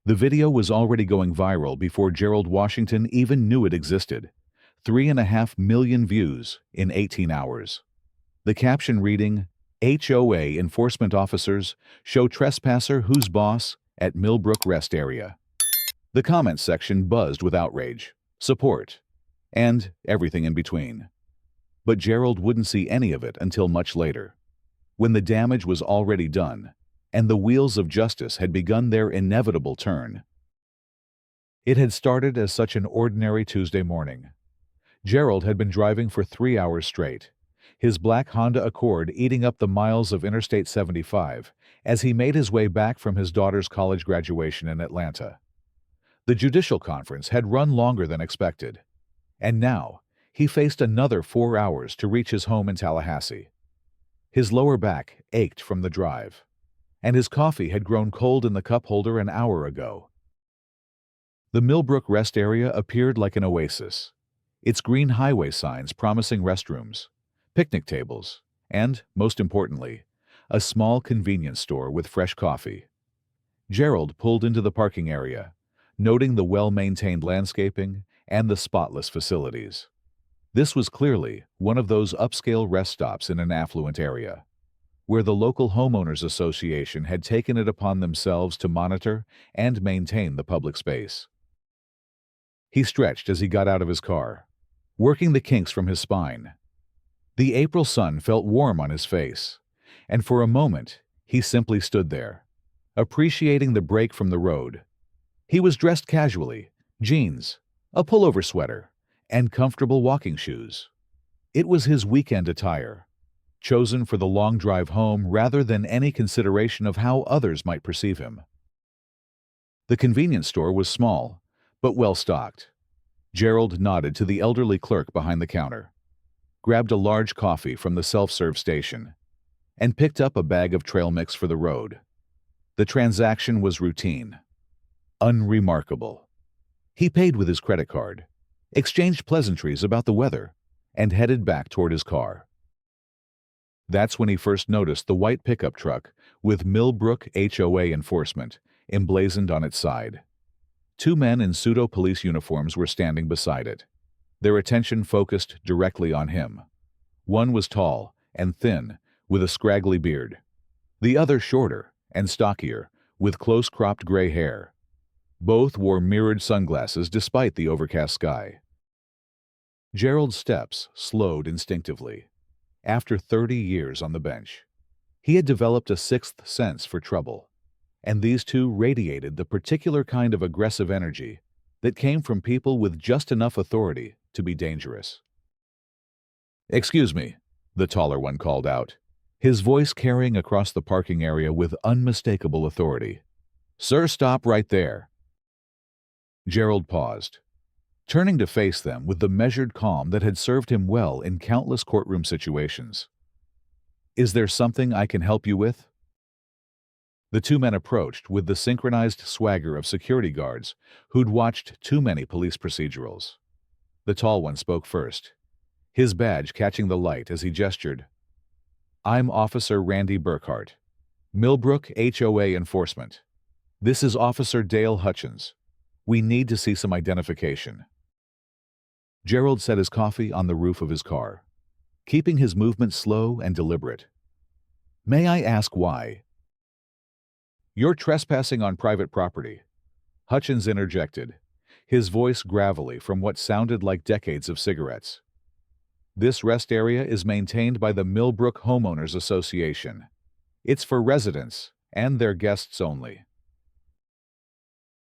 The video was already going viral before Gerald Washington even knew it existed. 3.5 million views in 18 hours. The caption reading, HOA enforcement officers show trespasser who's boss at Millbrook Rest Area. The comments section buzzed with outrage, support, and everything in between. But Gerald wouldn't see any of it until much later, when the damage was already done and the wheels of justice had begun their inevitable turn. It had started as such an ordinary Tuesday morning. Gerald had been driving for 3 hours straight, his black Honda Accord eating up the miles of Interstate 75 as he made his way back from his daughter's college graduation in Atlanta. The judicial conference had run longer than expected, and now he faced another 4 hours to reach his home in Tallahassee. His lower back ached from the drive, and his coffee had grown cold in the cup holder an hour ago. The Millbrook Rest Area appeared like an oasis, its green highway signs promising restrooms, picnic tables, and, most importantly, a small convenience store with fresh coffee. Gerald pulled into the parking area, noting the well-maintained landscaping and the spotless facilities. This was clearly one of those upscale rest stops in an affluent area, where the local homeowners association had taken it upon themselves to monitor and maintain the public space. He stretched as he got out of his car, working the kinks from his spine. The April sun felt warm on his face, and for a moment he simply stood there, appreciating the break from the road. He was dressed casually, jeans, a pullover sweater, and comfortable walking shoes. It was his weekend attire, chosen for the long drive home rather than any consideration of how others might perceive him. The convenience store was small, but well-stocked. Gerald nodded to the elderly clerk behind the counter, grabbed a large coffee from the self-serve station, and picked up a bag of trail mix for the road. The transaction was routine, unremarkable. He paid with his credit card, exchanged pleasantries about the weather, and headed back toward his car. That's when he first noticed the white pickup truck with Millbrook HOA enforcement emblazoned on its side. 2 men in pseudo-police uniforms were standing beside it, their attention focused directly on him. One was tall and thin, with a scraggly beard. The other shorter and stockier, with close-cropped gray hair. Both wore mirrored sunglasses despite the overcast sky. Gerald's steps slowed instinctively. After 30 years on the bench, he had developed a sixth sense for trouble, and these two radiated the particular kind of aggressive energy that came from people with just enough authority to be dangerous. "Excuse me," the taller one called out, his voice carrying across the parking area with unmistakable authority. "Sir, stop right there." Gerald paused, turning to face them with the measured calm that had served him well in countless courtroom situations. "Is there something I can help you with?" The 2 men approached with the synchronized swagger of security guards who'd watched too many police procedurals. The tall one spoke first, his badge catching the light as he gestured. "I'm Officer Randy Burkhart, Millbrook HOA Enforcement. This is Officer Dale Hutchins. We need to see some identification." Gerald set his coffee on the roof of his car, keeping his movements slow and deliberate. "May I ask why?" "You're trespassing on private property," Hutchins interjected, his voice gravelly from what sounded like decades of cigarettes. "This rest area is maintained by the Millbrook Homeowners Association. It's for residents and their guests only."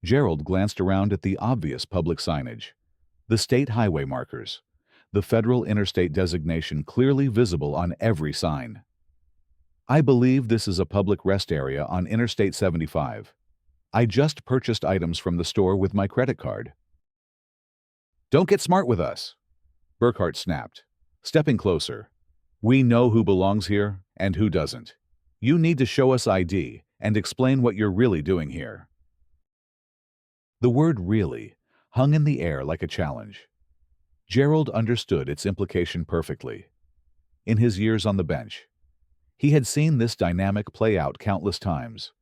Gerald glanced around at the obvious public signage, the state highway markers, the federal interstate designation clearly visible on every sign. "I believe this is a public rest area on Interstate 75. I just purchased items from the store with my credit card." "Don't get smart with us," Burkhart snapped, stepping closer. "We know who belongs here and who doesn't. You need to show us ID and explain what you're really doing here." The word "really" hung in the air like a challenge. Gerald understood its implication perfectly. In his years on the bench, he had seen this dynamic play out countless times.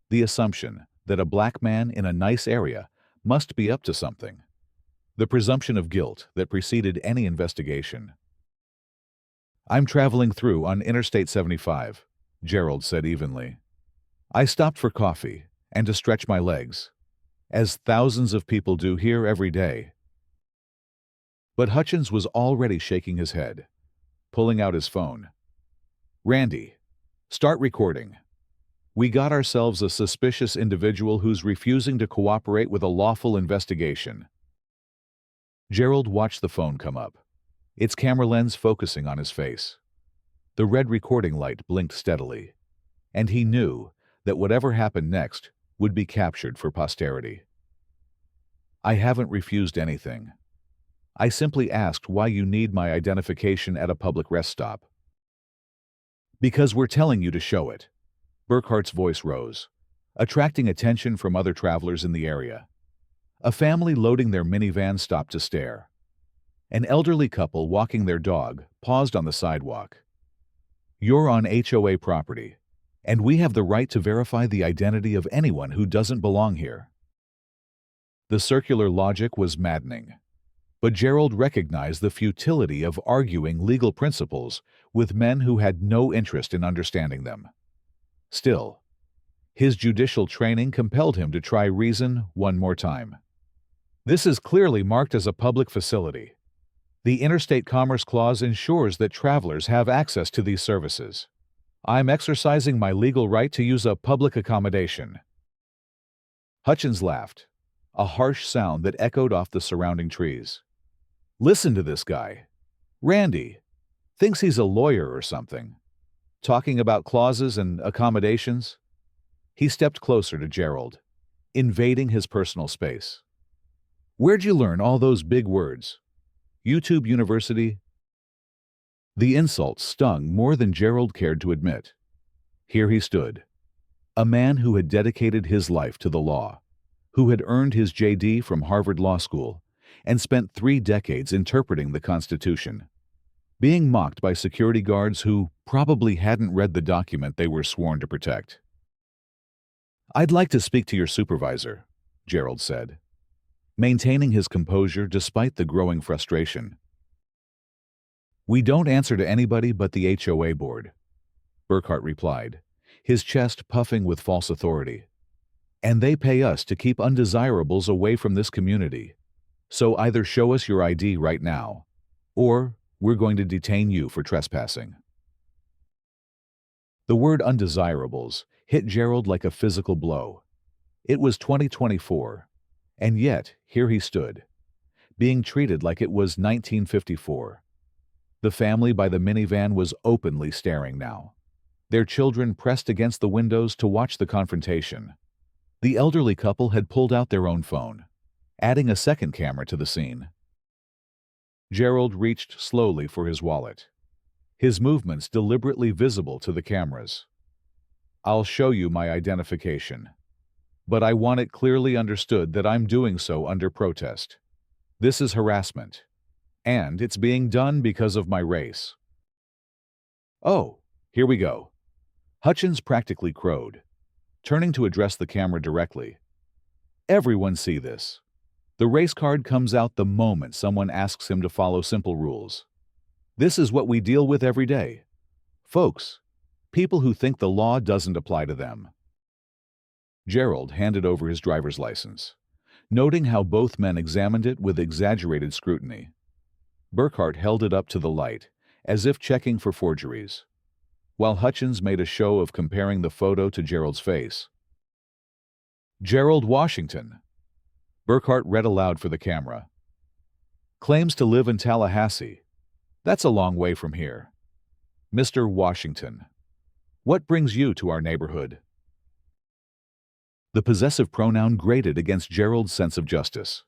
The assumption that a black man in a nice area must be up to something. The presumption of guilt that preceded any investigation. "I'm traveling through on Interstate 75, Gerald said evenly. "I stopped for coffee and to stretch my legs, as thousands of people do here every day." But Hutchins was already shaking his head, pulling out his phone. "Randy, start recording. We got ourselves a suspicious individual who's refusing to cooperate with a lawful investigation." Gerald watched the phone come up, its camera lens focusing on his face. The red recording light blinked steadily, and he knew that whatever happened next would be captured for posterity. "I haven't refused anything. I simply asked why you need my identification at a public rest stop." "Because we're telling you to show it." Burkhart's voice rose, attracting attention from other travelers in the area. A family loading their minivan stopped to stare. An elderly couple walking their dog paused on the sidewalk. "You're on HOA property, and we have the right to verify the identity of anyone who doesn't belong here." The circular logic was maddening, but Gerald recognized the futility of arguing legal principles with men who had no interest in understanding them. Still, his judicial training compelled him to try reason one more time. "This is clearly marked as a public facility. The Interstate Commerce Clause ensures that travelers have access to these services. I'm exercising my legal right to use a public accommodation." Hutchins laughed, a harsh sound that echoed off the surrounding trees. "Listen to this guy. Randy. Thinks he's a lawyer or something. Talking about clauses and accommodations." He stepped closer to Gerald, invading his personal space. "Where'd you learn all those big words? YouTube University?" The insult stung more than Gerald cared to admit. Here he stood, a man who had dedicated his life to the law, who had earned his JD from Harvard Law School, and spent 3 decades interpreting the Constitution, being mocked by security guards who probably hadn't read the document they were sworn to protect. "I'd like to speak to your supervisor," Gerald said, maintaining his composure despite the growing frustration. "We don't answer to anybody but the HOA board," Burkhart replied, his chest puffing with false authority. "And they pay us to keep undesirables away from this community. So either show us your ID right now, or we're going to detain you for trespassing." The word undesirables hit Gerald like a physical blow. It was 2024, and yet here he stood, being treated like it was 1954. The family by the minivan was openly staring now, their children pressed against the windows to watch the confrontation. The elderly couple had pulled out their own phone, adding a second camera to the scene. Gerald reached slowly for his wallet, his movements deliberately visible to the cameras. "I'll show you my identification, but I want it clearly understood that I'm doing so under protest. This is harassment, and it's being done because of my race." "Oh, here we go." Hutchins practically crowed, turning to address the camera directly. "Everyone see this. The race card comes out the moment someone asks him to follow simple rules. This is what we deal with every day. Folks, people who think the law doesn't apply to them." Gerald handed over his driver's license, noting how both men examined it with exaggerated scrutiny. Burkhart held it up to the light, as if checking for forgeries, while Hutchins made a show of comparing the photo to Gerald's face. "Gerald Washington," Burkhart read aloud for the camera. "Claims to live in Tallahassee. That's a long way from here. Mr. Washington, what brings you to our neighborhood?" The possessive pronoun grated against Gerald's sense of justice.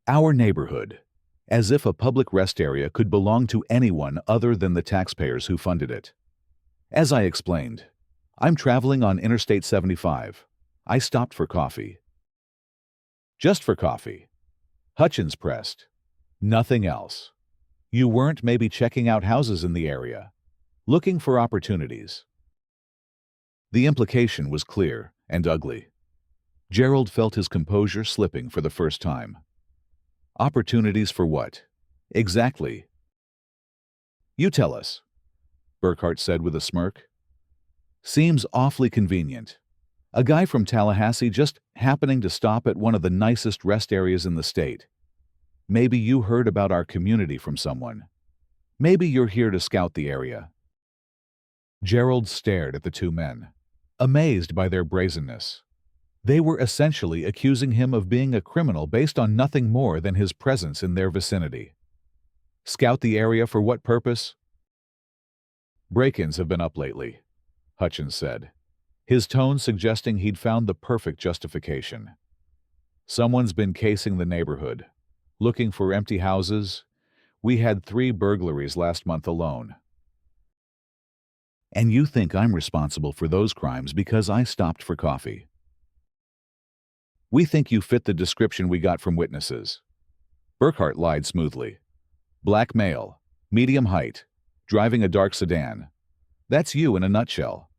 "Our neighborhood," as if a public rest area could belong to anyone other than the taxpayers who funded it. "As I explained, I'm traveling on Interstate 75. I stopped for coffee." "Just for coffee?" Hutchins pressed. "Nothing else? You weren't maybe checking out houses in the area, looking for opportunities?" The implication was clear and ugly. Gerald felt his composure slipping for the first time. Opportunities for what? Exactly. You tell us, Burkhart said with a smirk. Seems awfully convenient. A guy from Tallahassee just happening to stop at one of the nicest rest areas in the state. Maybe you heard about our community from someone. Maybe you're here to scout the area. Gerald stared at the two men, amazed by their brazenness. They were essentially accusing him of being a criminal based on nothing more than his presence in their vicinity. Scout the area for what purpose? Break-ins have been up lately, Hutchins said, his tone suggesting he'd found the perfect justification. Someone's been casing the neighborhood, looking for empty houses. We had 3 burglaries last month alone. And you think I'm responsible for those crimes because I stopped for coffee? We think you fit the description we got from witnesses. Burkhart lied smoothly. Black male, medium height, driving a dark sedan. That's you in a nutshell.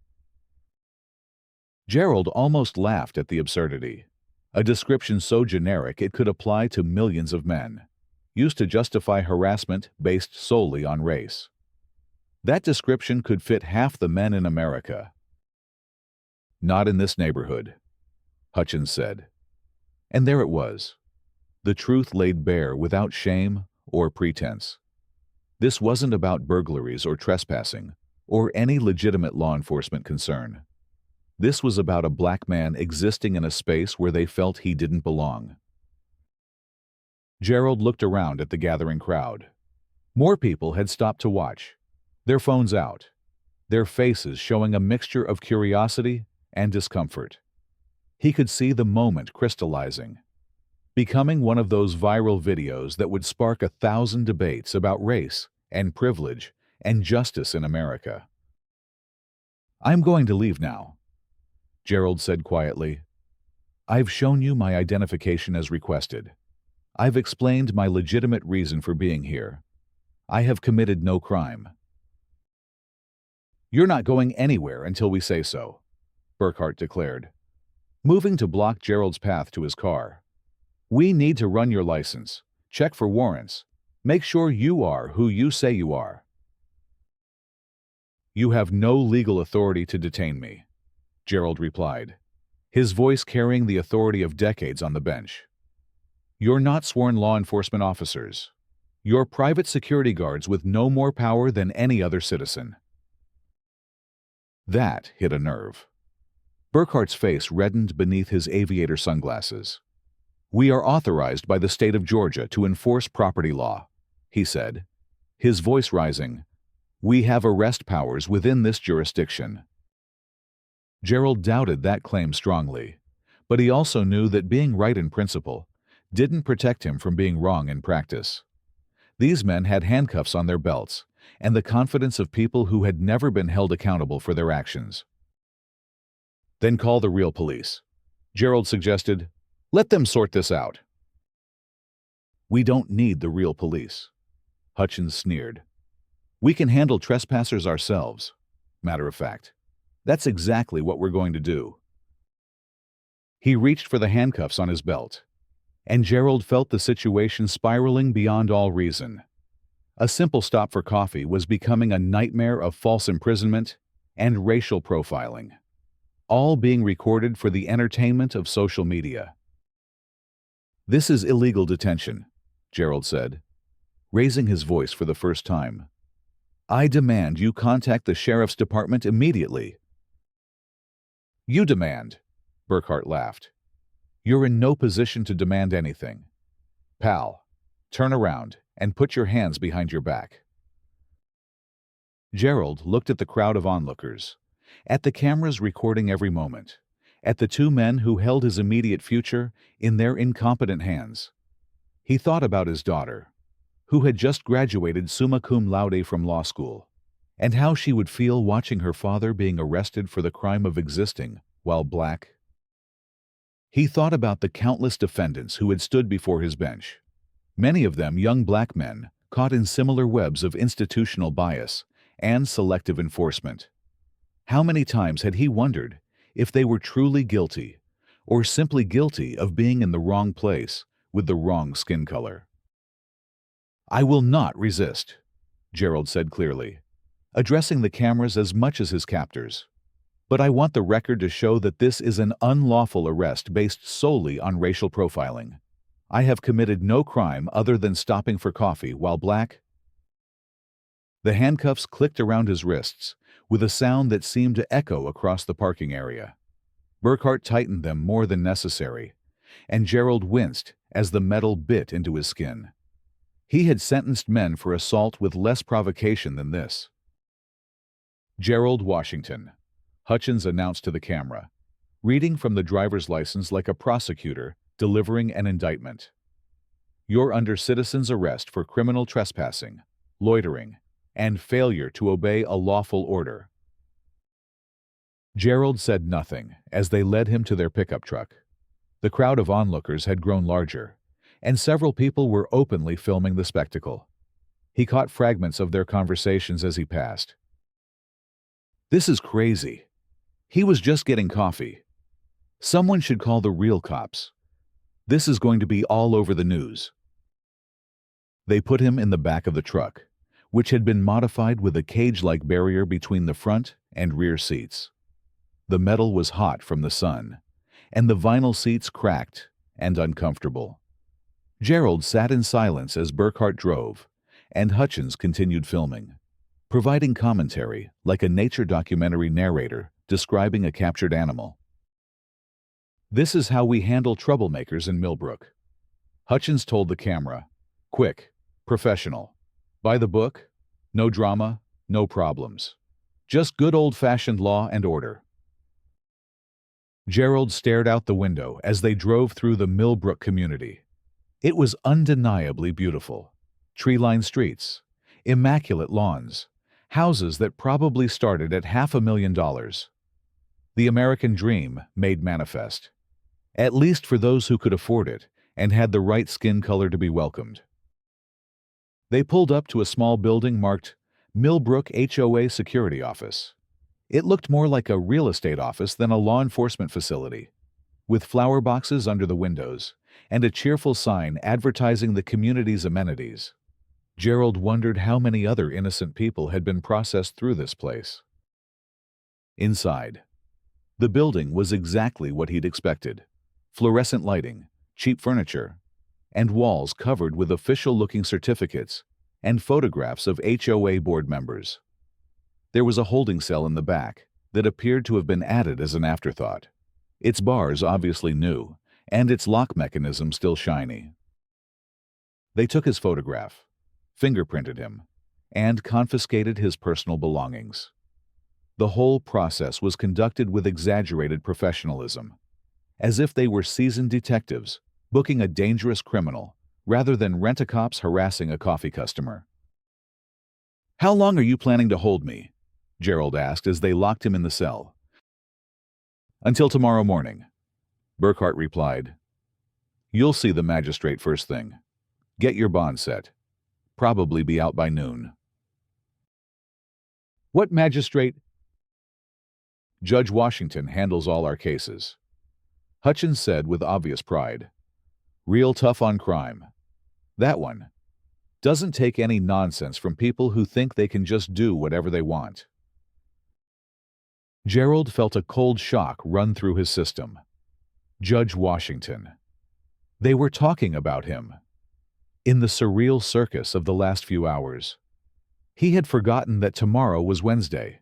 Gerald almost laughed at the absurdity. A description so generic it could apply to millions of men, used to justify harassment based solely on race. That description could fit half the men in America. Not in this neighborhood, Hutchins said. And there it was. The truth laid bare without shame or pretense. This wasn't about burglaries or trespassing, or any legitimate law enforcement concern. This was about a black man existing in a space where they felt he didn't belong. Gerald looked around at the gathering crowd. More people had stopped to watch, their phones out, their faces showing a mixture of curiosity and discomfort. He could see the moment crystallizing, becoming one of those viral videos that would spark 1,000 debates about race and privilege and justice in America. I'm going to leave now, Gerald said quietly. I've shown you my identification as requested. I've explained my legitimate reason for being here. I have committed no crime. You're not going anywhere until we say so, Burkhart declared, moving to block Gerald's path to his car. We need to run your license, check for warrants, make sure you are who you say you are. You have no legal authority to detain me, Gerald replied, his voice carrying the authority of decades on the bench. You're not sworn law enforcement officers. You're private security guards with no more power than any other citizen. That hit a nerve. Burkhart's face reddened beneath his aviator sunglasses. We are authorized by the state of Georgia to enforce property law, he said, his voice rising. We have arrest powers within this jurisdiction. Gerald doubted that claim strongly, but he also knew that being right in principle didn't protect him from being wrong in practice. These men had handcuffs on their belts and the confidence of people who had never been held accountable for their actions. Then call the real police, Gerald suggested. Let them sort this out. We don't need the real police, Hutchins sneered. We can handle trespassers ourselves. Matter of fact, that's exactly what we're going to do. He reached for the handcuffs on his belt, and Gerald felt the situation spiraling beyond all reason. A simple stop for coffee was becoming a nightmare of false imprisonment and racial profiling, all being recorded for the entertainment of social media. This is illegal detention, Gerald said, raising his voice for the first time. I demand you contact the sheriff's department immediately. You demand, Burkhart laughed. You're in no position to demand anything. Pal, turn around and put your hands behind your back. Gerald looked at the crowd of onlookers, at the cameras recording every moment, at the two men who held his immediate future in their incompetent hands. He thought about his daughter, who had just graduated summa cum laude from law school, and how she would feel watching her father being arrested for the crime of existing while black. He thought about the countless defendants who had stood before his bench, many of them young black men caught in similar webs of institutional bias and selective enforcement. How many times had he wondered if they were truly guilty, or simply guilty of being in the wrong place with the wrong skin color. "I will not resist," Gerald said clearly, addressing the cameras as much as his captors. "But I want the record to show that this is an unlawful arrest based solely on racial profiling. I have committed no crime other than stopping for coffee while black." The handcuffs clicked around his wrists with a sound that seemed to echo across the parking area. Burkhart tightened them more than necessary, and Gerald winced as the metal bit into his skin. He had sentenced men for assault with less provocation than this. "Gerald Washington," Hutchins announced to the camera, reading from the driver's license like a prosecutor delivering an indictment. "You're under citizen's arrest for criminal trespassing, loitering, and failure to obey a lawful order." Gerald said nothing as they led him to their pickup truck. The crowd of onlookers had grown larger, and several people were openly filming the spectacle. He caught fragments of their conversations as he passed. "This is crazy. He was just getting coffee. Someone should call the real cops. This is going to be all over the news." They put him in the back of the truck, which had been modified with a cage-like barrier between the front and rear seats. The metal was hot from the sun, and the vinyl seats cracked and uncomfortable. Gerald sat in silence as Burkhart drove, and Hutchins continued filming, providing commentary like a nature documentary narrator describing a captured animal. "This is how we handle troublemakers in Millbrook," Hutchins told the camera. "Quick, professional. By the book, no drama, no problems. Just good old-fashioned law and order." Gerald stared out the window as they drove through the Millbrook community. It was undeniably beautiful. Tree-lined streets, immaculate lawns, houses that probably started at $500,000. The American dream made manifest, at least for those who could afford it and had the right skin color to be welcomed. They pulled up to a small building marked Millbrook HOA Security Office. It looked more like a real estate office than a law enforcement facility, with flower boxes under the windows and a cheerful sign advertising the community's amenities. Gerald wondered how many other innocent people had been processed through this place. Inside, the building was exactly what he'd expected: fluorescent lighting, cheap furniture, and walls covered with official-looking certificates and photographs of HOA board members. There was a holding cell in the back that appeared to have been added as an afterthought, its bars obviously new, and its lock mechanism still shiny. They took his photograph, fingerprinted him, and confiscated his personal belongings. The whole process was conducted with exaggerated professionalism, as if they were seasoned detectives booking a dangerous criminal rather than rent-a-cops harassing a coffee customer. "How long are you planning to hold me?" Gerald asked as they locked him in the cell. "Until tomorrow morning," Burkhart replied. "You'll see the magistrate first thing. Get your bond set. Probably be out by noon." "What magistrate?" "Judge Washington handles all our cases," Hutchins said with obvious pride. "Real tough on crime. That one. Doesn't take any nonsense from people who think they can just do whatever they want." Gerald felt a cold shock run through his system. Judge Washington. They were talking about him. In the surreal circus of the last few hours, he had forgotten that tomorrow was Wednesday,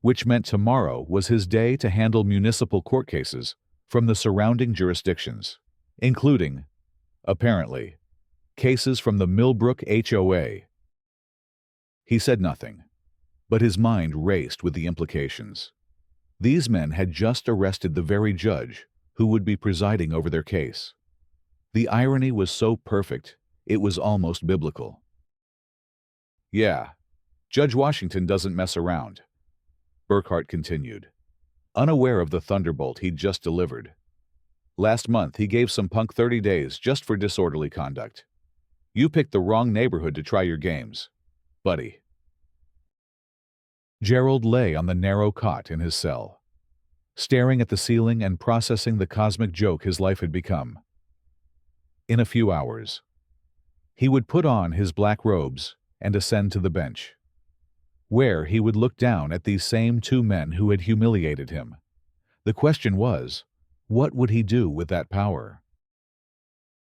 which meant tomorrow was his day to handle municipal court cases from the surrounding jurisdictions, including, apparently, cases from the Millbrook HOA. He said nothing, but his mind raced with the implications. These men had just arrested the very judge who would be presiding over their case. The irony was so perfect, it was almost biblical. "Yeah, Judge Washington doesn't mess around," Burkhart continued, unaware of the thunderbolt he'd just delivered. "Last month he gave some punk 30 days just for disorderly conduct. You picked the wrong neighborhood to try your games, buddy." Gerald lay on the narrow cot in his cell. staring at the ceiling and processing the cosmic joke his life had become. In a few hours, he would put on his black robes and ascend to the bench, where he would look down at these same two men who had humiliated him. The question was, what would he do with that power?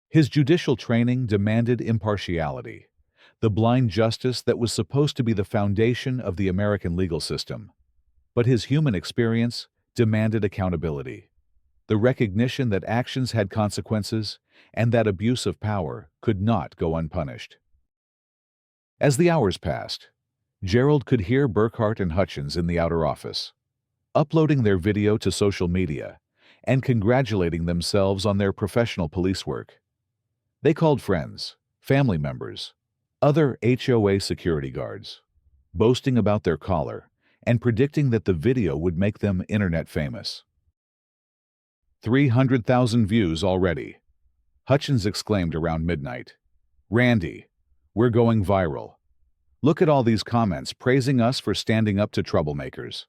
His judicial training demanded impartiality, the blind justice that was supposed to be the foundation of the American legal system. But his human experience demanded accountability, the recognition that actions had consequences and that abuse of power could not go unpunished. As the hours passed, Gerald could hear Burkhart and Hutchins in the outer office, uploading their video to social media and congratulating themselves on their professional police work. They called friends, family members, other HOA security guards, boasting about their collar and predicting that the video would make them internet famous. 300,000 views already, Hutchins exclaimed around midnight. Randy, we're going viral. Look at all these comments praising us for standing up to troublemakers.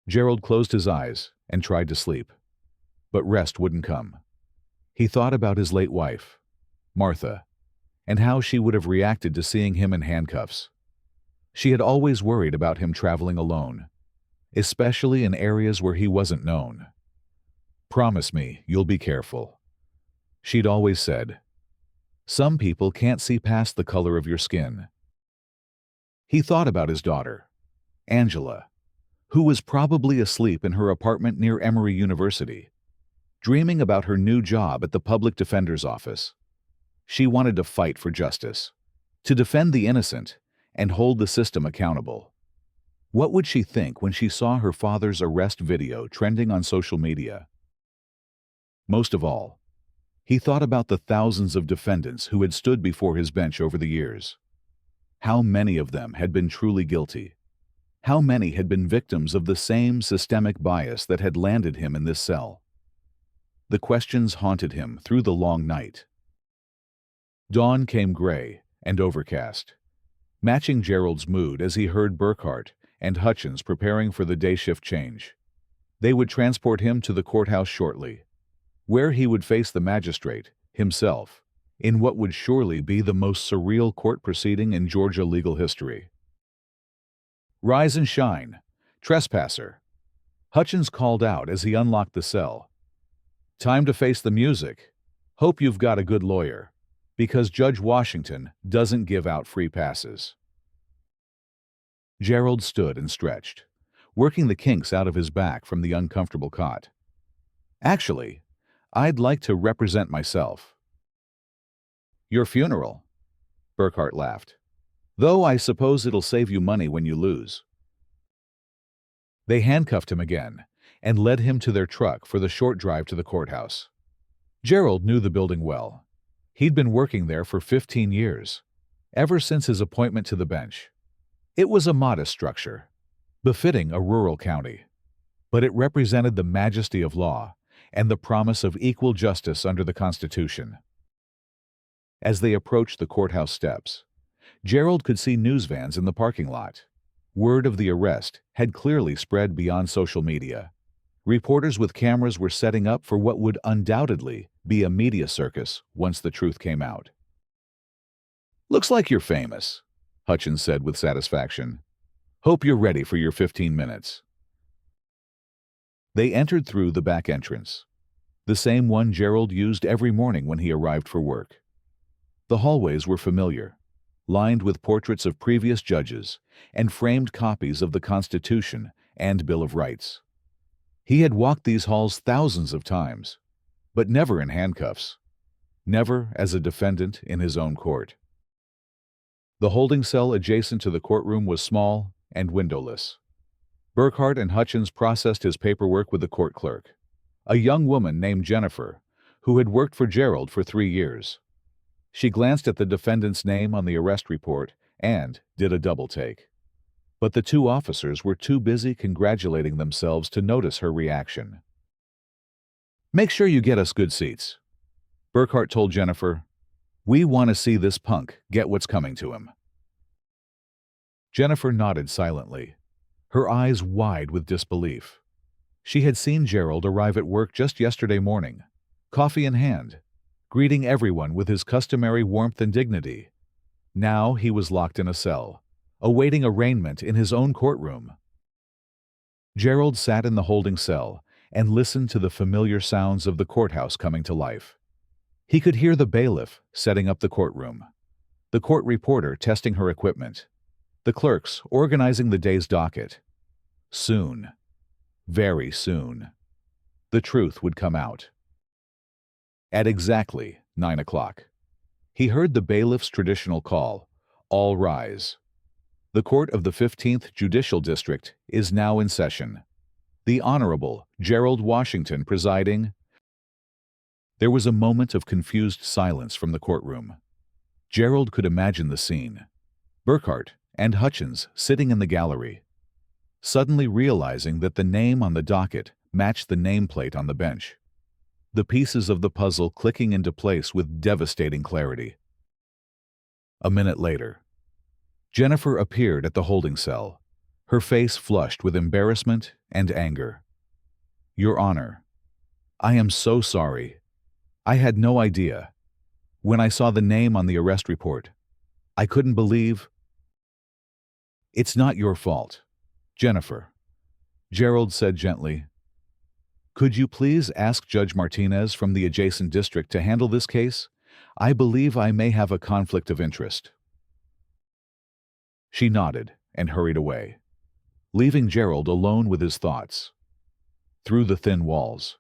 Gerald closed his eyes and tried to sleep, but rest wouldn't come. He thought about his late wife, Martha, and how she would have reacted to seeing him in handcuffs. She had always worried about him traveling alone, especially in areas where he wasn't known. "Promise me you'll be careful," she'd always said. "Some people can't see past the color of your skin." He thought about his daughter, Angela, who was probably asleep in her apartment near Emory University, dreaming about her new job at the public defender's office. She wanted to fight for justice, to defend the innocent, and hold the system accountable. What would she think when she saw her father's arrest video trending on social media? Most of all, he thought about the thousands of defendants who had stood before his bench over the years. How many of them had been truly guilty? How many had been victims of the same systemic bias that had landed him in this cell? The questions haunted him through the long night. Dawn came gray and overcast, matching Gerald's mood as he heard Burkhart and Hutchins preparing for the day shift change. They would transport him to the courthouse shortly, where he would face the magistrate, himself, in what would surely be the most surreal court proceeding in Georgia legal history. "Rise and shine, trespasser," Hutchins called out as he unlocked the cell. "Time to face the music. Hope you've got a good lawyer, because Judge Washington doesn't give out free passes." Gerald stood and stretched, working the kinks out of his back from the uncomfortable cot. "Actually, I'd like to represent myself." "Your funeral," Burkhart laughed. "Though I suppose it'll save you money when you lose." They handcuffed him again and led him to their truck for the short drive to the courthouse. Gerald knew the building well. He'd been working there for 15 years, ever since his appointment to the bench. It was a modest structure, befitting a rural county, but it represented the majesty of law and the promise of equal justice under the Constitution. As they approached the courthouse steps, Gerald could see news vans in the parking lot. Word of the arrest had clearly spread beyond social media. Reporters with cameras were setting up for what would undoubtedly be a media circus once the truth came out. "Looks like you're famous," Hutchins said with satisfaction. "Hope you're ready for your 15 minutes." They entered through the back entrance, the same one Gerald used every morning when he arrived for work. The hallways were familiar, lined with portraits of previous judges and framed copies of the Constitution and Bill of Rights. He had walked these halls thousands of times, but never in handcuffs, never as a defendant in his own court. The holding cell adjacent to the courtroom was small and windowless. Burkhart and Hutchins processed his paperwork with the court clerk, a young woman named Jennifer, who had worked for Gerald for 3 years. She glanced at the defendant's name on the arrest report and did a double take. But the two officers were too busy congratulating themselves to notice her reaction. "Make sure you get us good seats," Burkhart told Jennifer. "We want to see this punk get what's coming to him." Jennifer nodded silently, her eyes wide with disbelief. She had seen Gerald arrive at work just yesterday morning, coffee in hand, greeting everyone with his customary warmth and dignity. Now he was locked in a cell, awaiting arraignment in his own courtroom. Gerald sat in the holding cell and listened to the familiar sounds of the courthouse coming to life. He could hear the bailiff setting up the courtroom, the court reporter testing her equipment, the clerks organizing the day's docket. Soon, very soon, the truth would come out. At exactly 9 o'clock, he heard the bailiff's traditional call, "All rise." The court of the 15th Judicial District is now in session. The Honorable Gerald Washington presiding. There was a moment of confused silence from the courtroom. Gerald could imagine the scene. Burkhart and Hutchins sitting in the gallery, suddenly realizing that the name on the docket matched the nameplate on the bench. The pieces of the puzzle clicking into place with devastating clarity. A minute later, Jennifer appeared at the holding cell, her face flushed with embarrassment and anger. "Your Honor, I am so sorry. I had no idea. When I saw the name on the arrest report, I couldn't believe—" "It's not your fault, Jennifer," Gerald said gently. "Could you please ask Judge Martinez from the adjacent district to handle this case? I believe I may have a conflict of interest." She nodded and hurried away, leaving Gerald alone with his thoughts. Through the thin walls,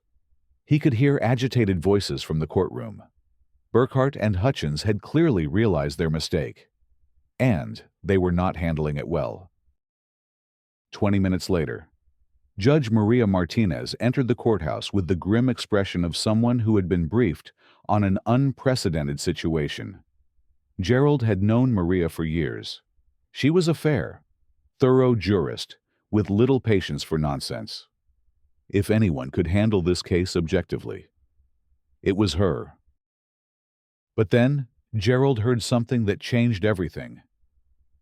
he could hear agitated voices from the courtroom. Burkhart and Hutchins had clearly realized their mistake, and they were not handling it well. 20 minutes later, Judge Maria Martinez entered the courthouse with the grim expression of someone who had been briefed on an unprecedented situation. Gerald had known Maria for years. She was a fair, thorough jurist with little patience for nonsense. If anyone could handle this case objectively, it was her. But then, Gerald heard something that changed everything.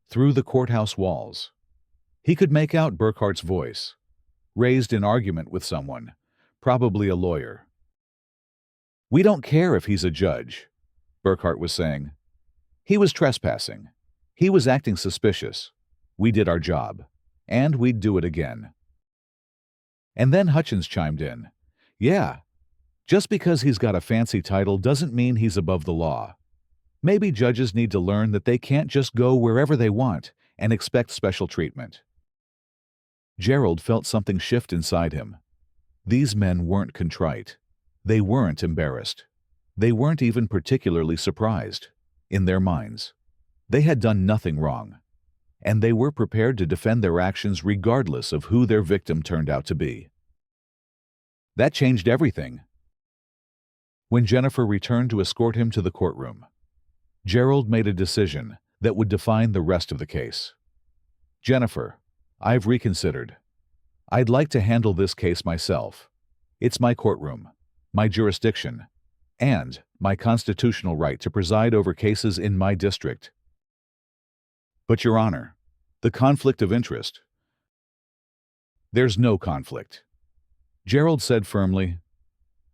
Through the courthouse walls, he could make out Burkhart's voice, raised in argument with someone, probably a lawyer. "We don't care if he's a judge," Burkhart was saying. "He was trespassing. He was acting suspicious. We did our job, and we'd do it again." And then Hutchins chimed in. "Yeah, just because he's got a fancy title doesn't mean he's above the law. Maybe judges need to learn that they can't just go wherever they want and expect special treatment." Gerald felt something shift inside him. These men weren't contrite. They weren't embarrassed. They weren't even particularly surprised. In their minds, they had done nothing wrong, and they were prepared to defend their actions regardless of who their victim turned out to be. That changed everything. When Jennifer returned to escort him to the courtroom, Gerald made a decision that would define the rest of the case. "Jennifer, I've reconsidered. I'd like to handle this case myself. It's my courtroom, my jurisdiction, and my constitutional right to preside over cases in my district." "But, Your Honor, the conflict of interest—" "There's no conflict," Gerald said firmly.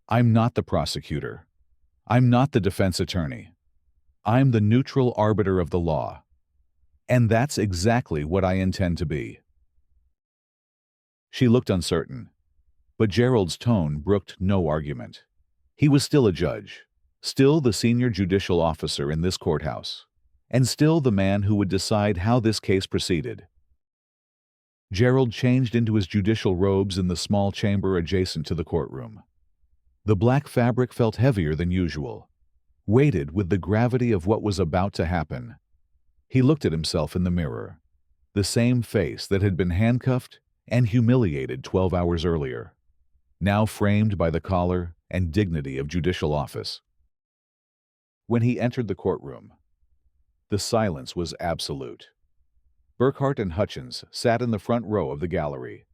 "I'm not the prosecutor. I'm not the defense attorney. I'm the neutral arbiter of the law. And that's exactly what I intend to be." She looked uncertain, but Gerald's tone brooked no argument. He was still a judge, still the senior judicial officer in this courthouse, and still the man who would decide how this case proceeded. Gerald changed into his judicial robes in the small chamber adjacent to the courtroom. The black fabric felt heavier than usual, weighted with the gravity of what was about to happen. He looked at himself in the mirror, the same face that had been handcuffed and humiliated 12 hours earlier, now framed by the collar and dignity of judicial office. When he entered the courtroom, the silence was absolute. Burkhart and Hutchins sat in the front row of the gallery,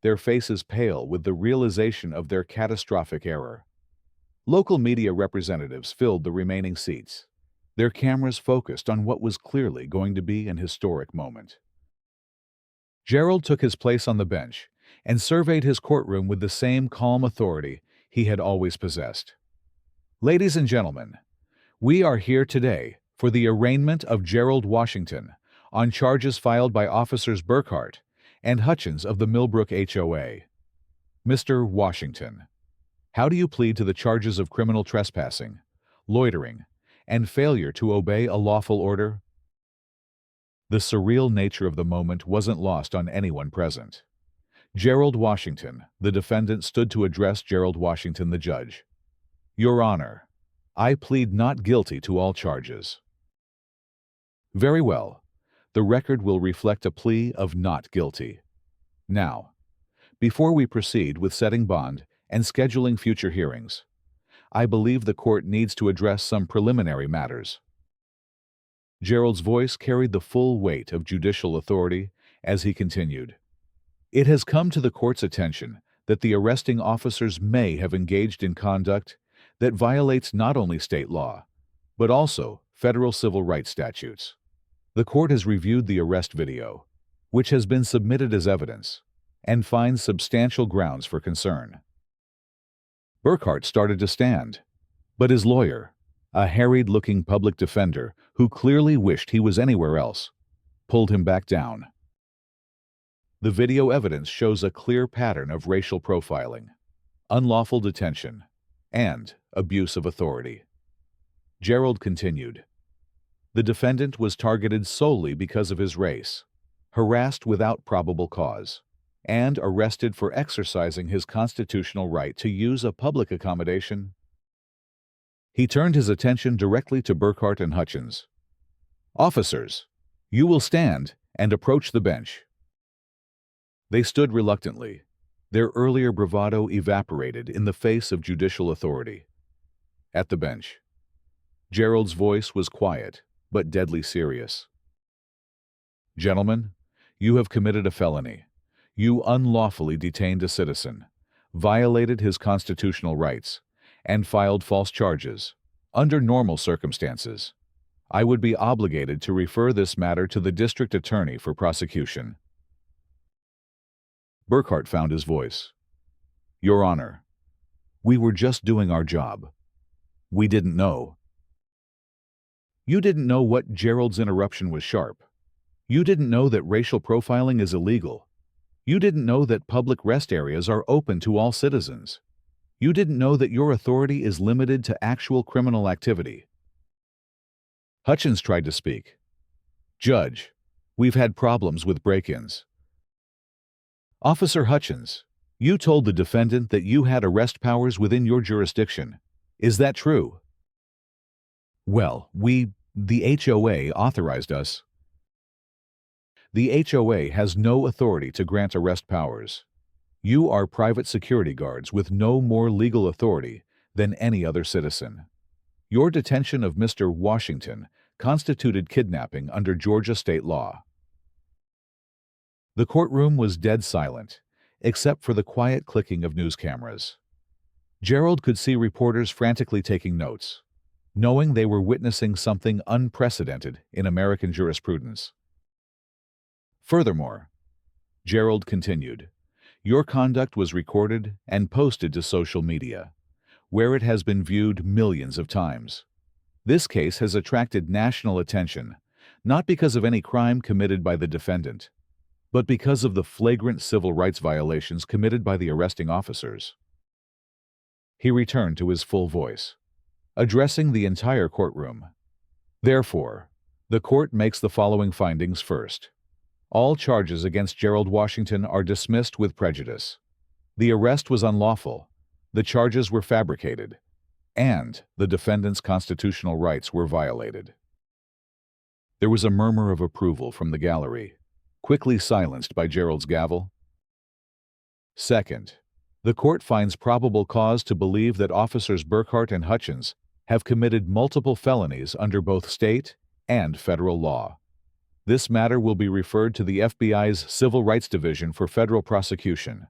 their faces pale with the realization of their catastrophic error. Local media representatives filled the remaining seats, their cameras focused on what was clearly going to be an historic moment. Gerald took his place on the bench and surveyed his courtroom with the same calm authority he had always possessed. Ladies and gentlemen, we are here today for the arraignment of Gerald Washington on charges filed by Officers Burkhart and Hutchins of the Millbrook HOA. Mr. Washington, how do you plead to the charges of criminal trespassing, loitering, and failure to obey a lawful order? The surreal nature of the moment wasn't lost on anyone present. Gerald Washington, the defendant, stood to address Gerald Washington, the judge. Your Honor, I plead not guilty to all charges. Very well. The record will reflect a plea of not guilty. Now, before we proceed with setting bond and scheduling future hearings, I believe the court needs to address some preliminary matters. Gerald's voice carried the full weight of judicial authority as he continued. It has come to the court's attention that the arresting officers may have engaged in conduct that violates not only state law, but also federal civil rights statutes. The court has reviewed the arrest video, which has been submitted as evidence, and finds substantial grounds for concern. Burkhart started to stand, but his lawyer, a harried-looking public defender who clearly wished he was anywhere else, pulled him back down. The video evidence shows a clear pattern of racial profiling, unlawful detention, and abuse of authority. Gerald continued. The defendant was targeted solely because of his race, harassed without probable cause, and arrested for exercising his constitutional right to use a public accommodation. He turned his attention directly to Burkhart and Hutchins. Officers, you will stand and approach the bench. They stood reluctantly, their earlier bravado evaporated in the face of judicial authority. At the bench, Gerald's voice was quiet, but deadly serious. Gentlemen, you have committed a felony. You unlawfully detained a citizen, violated his constitutional rights, and filed false charges. Under normal circumstances, I would be obligated to refer this matter to the district attorney for prosecution. Burkhart found his voice. Your Honor, we were just doing our job. We didn't know. You didn't know what Gerald's interruption was sharp. You didn't know that racial profiling is illegal. You didn't know that public rest areas are open to all citizens. You didn't know that your authority is limited to actual criminal activity. Hutchins tried to speak. Judge, we've had problems with break-ins. Officer Hutchins, you told the defendant that you had arrest powers within your jurisdiction. Is that true? Well, the HOA authorized us. The HOA has no authority to grant arrest powers. You are private security guards with no more legal authority than any other citizen. Your detention of Mr. Washington constituted kidnapping under Georgia state law. The courtroom was dead silent, except for the quiet clicking of news cameras. Gerald could see reporters frantically taking notes, knowing they were witnessing something unprecedented in American jurisprudence. Furthermore, Gerald continued, your conduct was recorded and posted to social media, where it has been viewed millions of times. This case has attracted national attention, not because of any crime committed by the defendant, but because of the flagrant civil rights violations committed by the arresting officers. He returned to his full voice, addressing the entire courtroom. Therefore, the court makes the following findings first. All charges against Gerald Washington are dismissed with prejudice. The arrest was unlawful, the charges were fabricated, and the defendant's constitutional rights were violated. There was a murmur of approval from the gallery, quickly silenced by Gerald's gavel. Second, the court finds probable cause to believe that Officers Burkhart and Hutchins have committed multiple felonies under both state and federal law. This matter will be referred to the FBI's Civil Rights Division for federal prosecution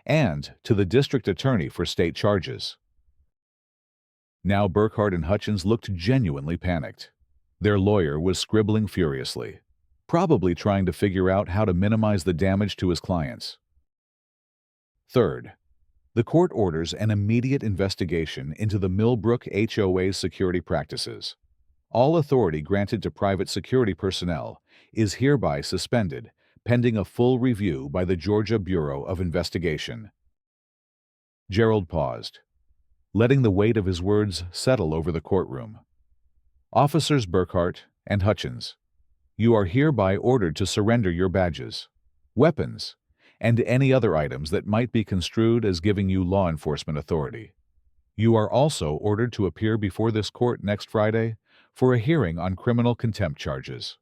and to the district attorney for state charges. Now Burkhart and Hutchins looked genuinely panicked. Their lawyer was scribbling furiously, probably trying to figure out how to minimize the damage to his clients. Third, the court orders an immediate investigation into the Millbrook HOA's security practices. All authority granted to private security personnel is hereby suspended, pending a full review by the Georgia Bureau of Investigation. Gerald paused, letting the weight of his words settle over the courtroom. Officers Burkhart and Hutchins, you are hereby ordered to surrender your badges, weapons, and any other items that might be construed as giving you law enforcement authority. You are also ordered to appear before this court next Friday for a hearing on criminal contempt charges.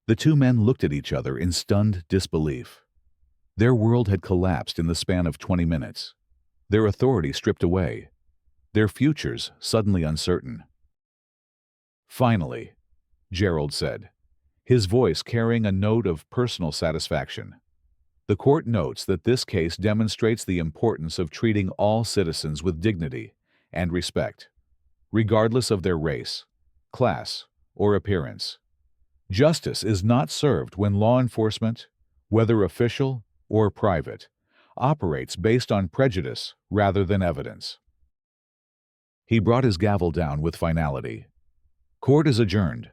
The two men looked at each other in stunned disbelief. Their world had collapsed in the span of 20 minutes. Their authority stripped away. Their futures suddenly uncertain. Finally, Gerald said, his voice carrying a note of personal satisfaction. The court notes that this case demonstrates the importance of treating all citizens with dignity and respect, regardless of their race, class, or appearance. Justice is not served when law enforcement, whether official or private, operates based on prejudice rather than evidence. He brought his gavel down with finality. Court is adjourned.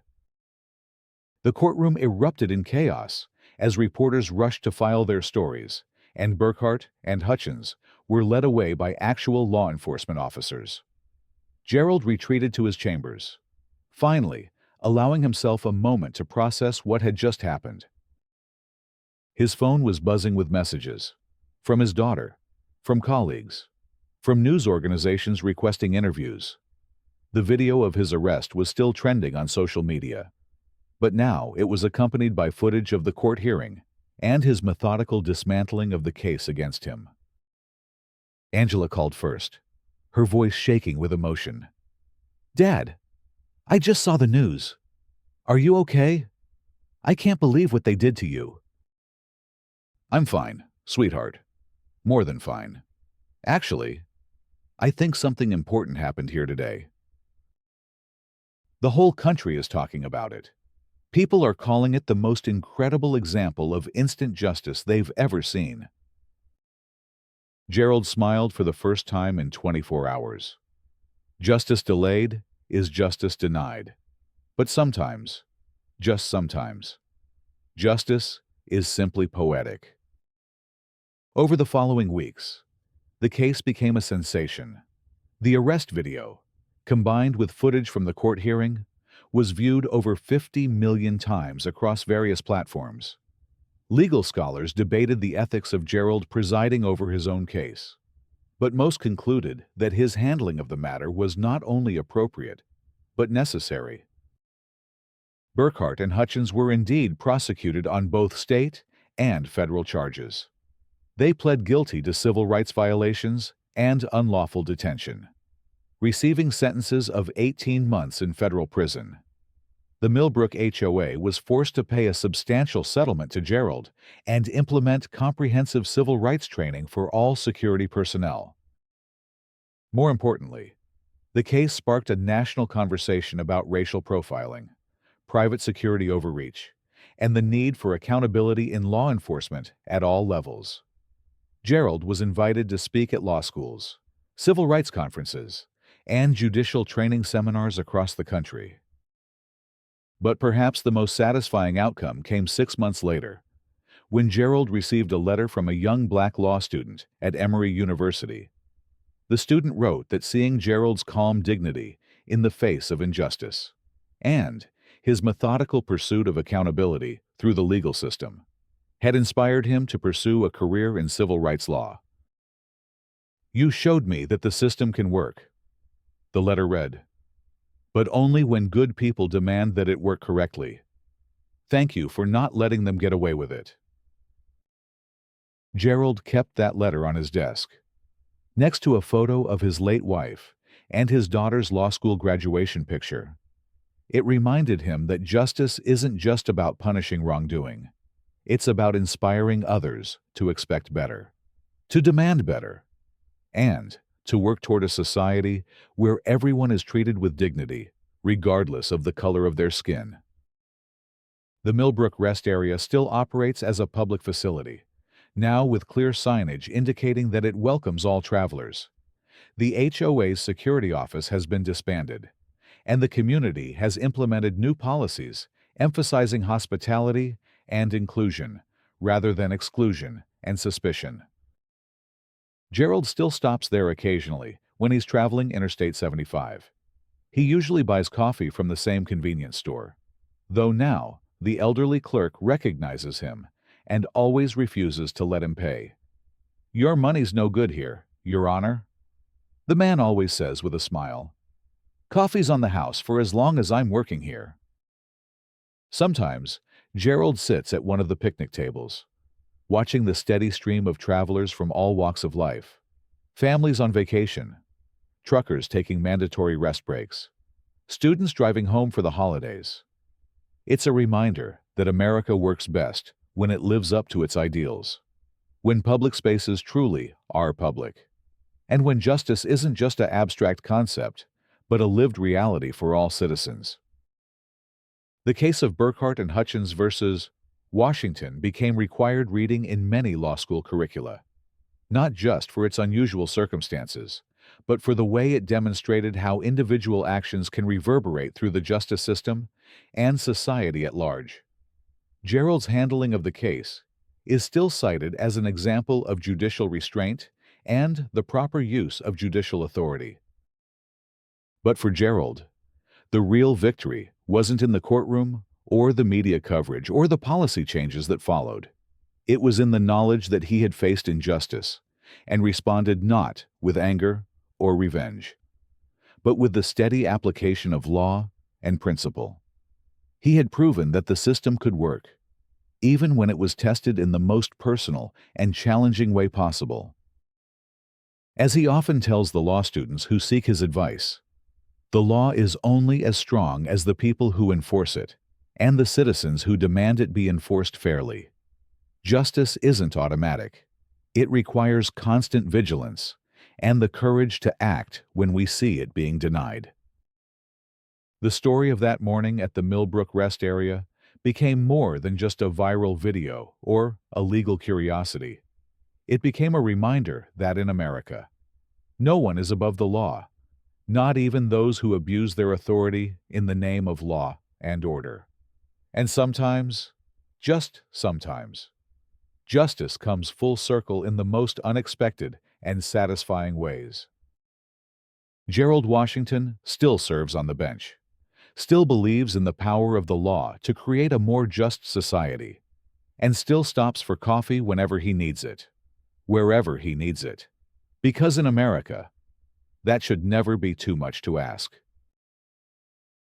The courtroom erupted in chaos as reporters rushed to file their stories, and Burkhart and Hutchins were led away by actual law enforcement officers. Gerald retreated to his chambers, finally allowing himself a moment to process what had just happened. His phone was buzzing with messages from his daughter, from colleagues, from news organizations requesting interviews. The video of his arrest was still trending on social media, but now it was accompanied by footage of the court hearing and his methodical dismantling of the case against him. Angela called first, her voice shaking with emotion. "Dad, I just saw the news. Are you okay? I can't believe what they did to you." "I'm fine, sweetheart. More than fine. Actually, I think something important happened here today. The whole country is talking about it. People are calling it the most incredible example of instant justice they've ever seen." Gerald smiled for the first time in 24 hours. Justice delayed is justice denied. But sometimes, just sometimes, justice is simply poetic. Over the following weeks, the case became a sensation. The arrest video, combined with footage from the court hearing, was viewed over 50 million times across various platforms. Legal scholars debated the ethics of Gerald presiding over his own case, but most concluded that his handling of the matter was not only appropriate, but necessary. Burkhart and Hutchins were indeed prosecuted on both state and federal charges. They pled guilty to civil rights violations and unlawful detention, receiving sentences of 18 months in federal prison. The Millbrook HOA was forced to pay a substantial settlement to Gerald and implement comprehensive civil rights training for all security personnel. More importantly, the case sparked a national conversation about racial profiling, private security overreach, and the need for accountability in law enforcement at all levels. Gerald was invited to speak at law schools, civil rights conferences, and judicial training seminars across the country. But perhaps the most satisfying outcome came 6 months later, when Gerald received a letter from a young black law student at Emory University. The student wrote that seeing Gerald's calm dignity in the face of injustice, and his methodical pursuit of accountability through the legal system, had inspired him to pursue a career in civil rights law. "You showed me that the system can work," the letter read, "but only when good people demand that it work correctly. Thank you for not letting them get away with it." Gerald kept that letter on his desk, next to a photo of his late wife and his daughter's law school graduation picture. It reminded him that justice isn't just about punishing wrongdoing. It's about inspiring others to expect better, to demand better, and to work toward a society where everyone is treated with dignity, regardless of the color of their skin. The Millbrook Rest Area still operates as a public facility, now with clear signage indicating that it welcomes all travelers. The HOA's security office has been disbanded, and the community has implemented new policies emphasizing hospitality and inclusion rather than exclusion and suspicion. Gerald still stops there occasionally when he's traveling Interstate 75. He usually buys coffee from the same convenience store, though now the elderly clerk recognizes him and always refuses to let him pay. "Your money's no good here, Your Honor," the man always says with a smile. "Coffee's on the house for as long as I'm working here." Sometimes, Gerald sits at one of the picnic tables, watching the steady stream of travelers from all walks of life. Families on vacation, truckers taking mandatory rest breaks, students driving home for the holidays. It's a reminder that America works best when it lives up to its ideals, when public spaces truly are public, and when justice isn't just an abstract concept, but a lived reality for all citizens. The case of Burkhart and Hutchins versus Washington became required reading in many law school curricula, not just for its unusual circumstances, but for the way it demonstrated how individual actions can reverberate through the justice system and society at large. Gerald's handling of the case is still cited as an example of judicial restraint and the proper use of judicial authority. But for Gerald, the real victory wasn't in the courtroom or the media coverage or the policy changes that followed. It was in the knowledge that he had faced injustice and responded not with anger or revenge, but with the steady application of law and principle. He had proven that the system could work, even when it was tested in the most personal and challenging way possible. As he often tells the law students who seek his advice, the law is only as strong as the people who enforce it and the citizens who demand it be enforced fairly. Justice isn't automatic. It requires constant vigilance and the courage to act when we see it being denied. The story of that morning at the Millbrook Rest Area became more than just a viral video or a legal curiosity. It became a reminder that in America, no one is above the law, not even those who abuse their authority in the name of law and order. And sometimes, just sometimes, justice comes full circle in the most unexpected and satisfying ways. Gerald Washington still serves on the bench, still believes in the power of the law to create a more just society, and still stops for coffee whenever he needs it, wherever he needs it. Because in America, that should never be too much to ask.